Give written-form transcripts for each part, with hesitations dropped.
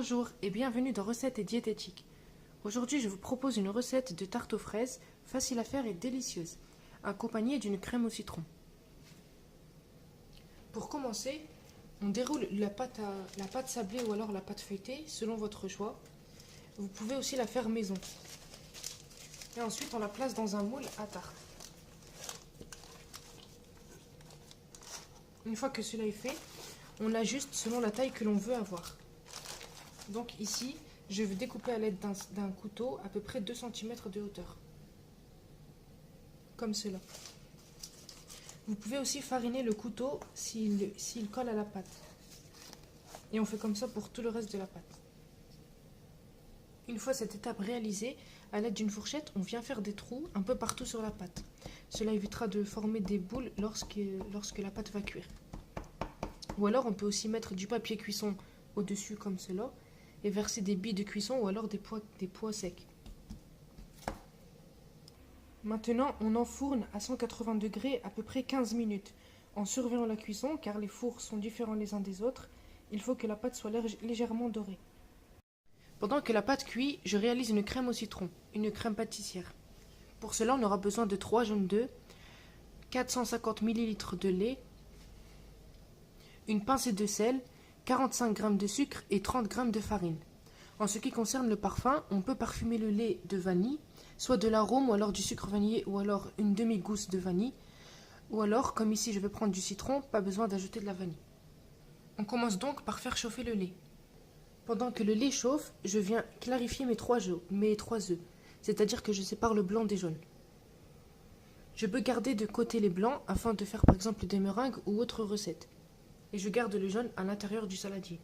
Bonjour et bienvenue dans Recettes et Diététique. Aujourd'hui, je vous propose une recette de tarte aux fraises, facile à faire et délicieuse, accompagnée d'une crème au citron. Pour commencer, on déroule la pâte sablée ou alors la pâte feuilletée, selon votre choix. Vous pouvez aussi la faire maison. Et ensuite, on la place dans un moule à tarte. Une fois que cela est fait, on l'ajuste selon la taille que l'on veut avoir. Donc ici, je vais découper à l'aide d'un couteau à peu près 2 cm de hauteur. Comme cela. Vous pouvez aussi fariner le couteau s'il colle à la pâte. Et on fait comme ça pour tout le reste de la pâte. Une fois cette étape réalisée, à l'aide d'une fourchette, on vient faire des trous un peu partout sur la pâte. Cela évitera de former des boules lorsque la pâte va cuire. Ou alors on peut aussi mettre du papier cuisson au-dessus comme cela et verser des billes de cuisson ou alors des pois secs. Maintenant, on enfourne à 180 degrés à peu près 15 minutes. En surveillant la cuisson, car les fours sont différents les uns des autres, il faut que la pâte soit légèrement dorée. Pendant que la pâte cuit, je réalise une crème au citron, une crème pâtissière. Pour cela, on aura besoin de 3 jaunes d'œufs, 450 ml de lait, une pincée de sel, 45 g de sucre et 30 g de farine. En ce qui concerne le parfum, on peut parfumer le lait de vanille, soit de l'arôme ou alors du sucre vanillé ou alors une demi-gousse de vanille. Ou alors, comme ici je vais prendre du citron, pas besoin d'ajouter de la vanille. On commence donc par faire chauffer le lait. Pendant que le lait chauffe, je viens clarifier mes 3 œufs, c'est-à-dire que je sépare le blanc des jaunes. Je peux garder de côté les blancs afin de faire par exemple des meringues ou autres recettes. Et je garde le jaune à l'intérieur du saladier.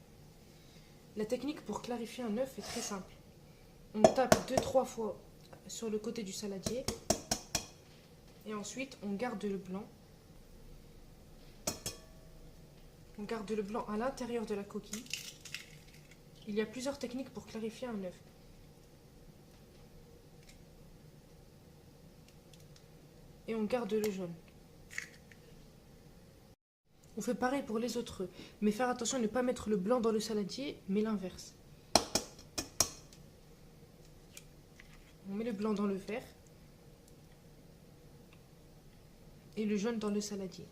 La technique pour clarifier un œuf est très simple. On tape 2-3 fois sur le côté du saladier et ensuite on garde le blanc. On garde le blanc à l'intérieur de la coquille. Il y a plusieurs techniques pour clarifier un œuf. Et on garde le jaune. On fait pareil pour les autres œufs, mais faire attention à ne pas mettre le blanc dans le saladier, mais l'inverse. On met le blanc dans le verre et le jaune dans le saladier.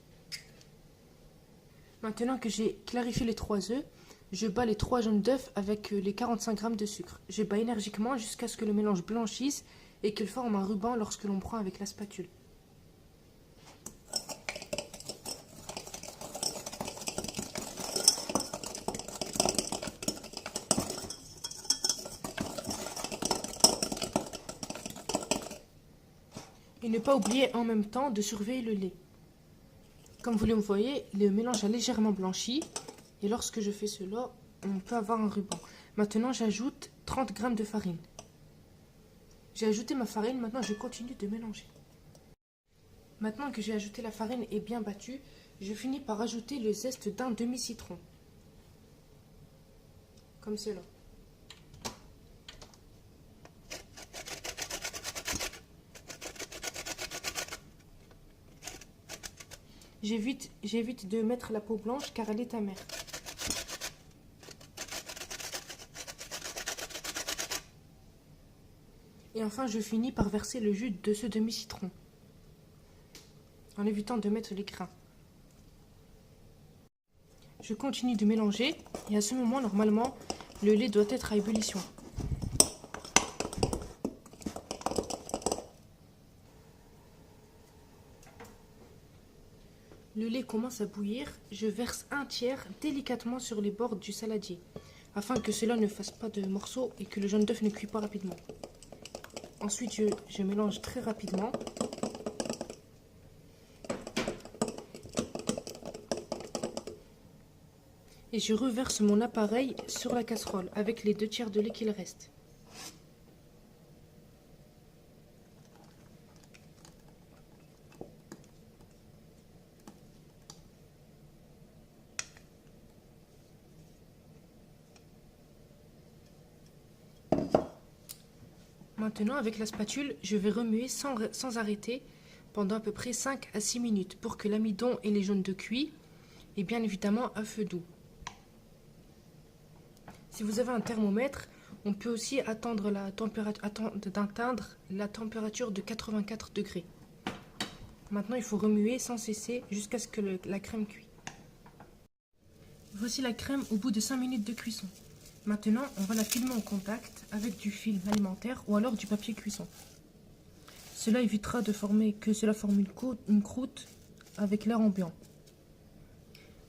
Maintenant que j'ai clarifié les 3 œufs, je bats les 3 jaunes d'œufs avec les 45 g de sucre. Je bats énergiquement jusqu'à ce que le mélange blanchisse et qu'il forme un ruban lorsque l'on prend avec la spatule. Et ne pas oublier en même temps de surveiller le lait. Comme vous le voyez, le mélange a légèrement blanchi. Et lorsque je fais cela, on peut avoir un ruban. Maintenant, j'ajoute 30 g de farine. J'ai ajouté ma farine, maintenant je continue de mélanger. Maintenant que j'ai ajouté la farine et bien battue, je finis par ajouter le zeste d'un demi-citron. Comme cela. J'évite de mettre la peau blanche car elle est amère. Et enfin, je finis par verser le jus de ce demi-citron, en évitant de mettre les grains. Je continue de mélanger et à ce moment, normalement, le lait doit être à ébullition. Le lait commence à bouillir, je verse un tiers délicatement sur les bords du saladier, afin que cela ne fasse pas de morceaux et que le jaune d'œuf ne cuise pas rapidement. Ensuite, je mélange très rapidement. Et je reverse mon appareil sur la casserole avec les 2 tiers de lait qu'il reste. Maintenant, avec la spatule, je vais remuer sans arrêter pendant à peu près 5 à 6 minutes pour que l'amidon et les jaunes d'œufs cuisent et bien évidemment à feu doux. Si vous avez un thermomètre, on peut aussi atteindre la température de 84 degrés. Maintenant, il faut remuer sans cesser jusqu'à ce que la crème cuise. Voici la crème au bout de 5 minutes de cuisson. Maintenant, on va la filmer en contact avec du film alimentaire ou alors du papier cuisson. Cela évitera que cela forme une croûte avec l'air ambiant.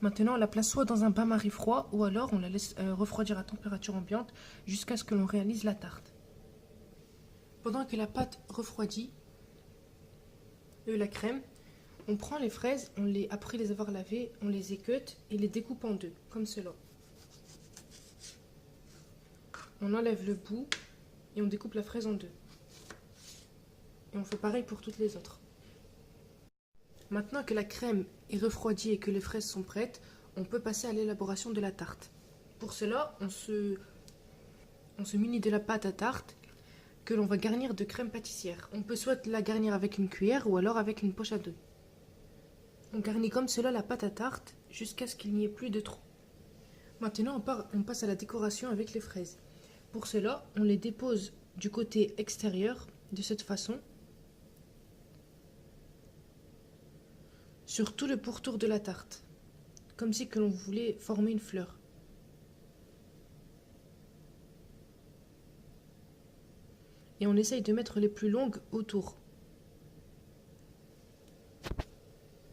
Maintenant, on la place soit dans un bain-marie froid ou alors on la laisse refroidir à température ambiante jusqu'à ce que l'on réalise la tarte. Pendant que la pâte refroidit, la crème, on prend les fraises, après les avoir lavées, on les équeute et les découpe en deux, comme cela. On enlève le bout et on découpe la fraise en deux. Et on fait pareil pour toutes les autres. Maintenant que la crème est refroidie et que les fraises sont prêtes, on peut passer à l'élaboration de la tarte. Pour cela, on se munit de la pâte à tarte que l'on va garnir de crème pâtissière. On peut soit la garnir avec une cuillère ou alors avec une poche à doigts. On garnit comme cela la pâte à tarte jusqu'à ce qu'il n'y ait plus de trous. Maintenant, on passe à la décoration avec les fraises. Pour cela, on les dépose du côté extérieur de cette façon sur tout le pourtour de la tarte, comme si que l'on voulait former une fleur. Et on essaye de mettre les plus longues autour.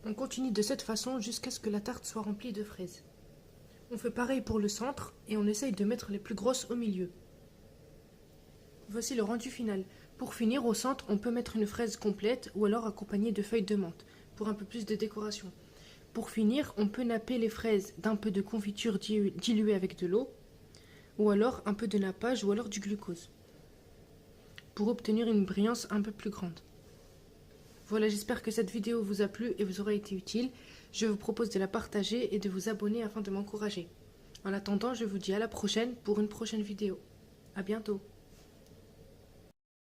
On continue de cette façon jusqu'à ce que la tarte soit remplie de fraises. On fait pareil pour le centre et on essaye de mettre les plus grosses au milieu. Voici le rendu final. Pour finir, au centre, on peut mettre une fraise complète ou alors accompagnée de feuilles de menthe pour un peu plus de décoration. Pour finir, on peut napper les fraises d'un peu de confiture diluée avec de l'eau ou alors un peu de nappage ou alors du glucose pour obtenir une brillance un peu plus grande. Voilà, j'espère que cette vidéo vous a plu et vous aura été utile. Je vous propose de la partager et de vous abonner afin de m'encourager. En attendant, je vous dis à la prochaine pour une prochaine vidéo. À bientôt.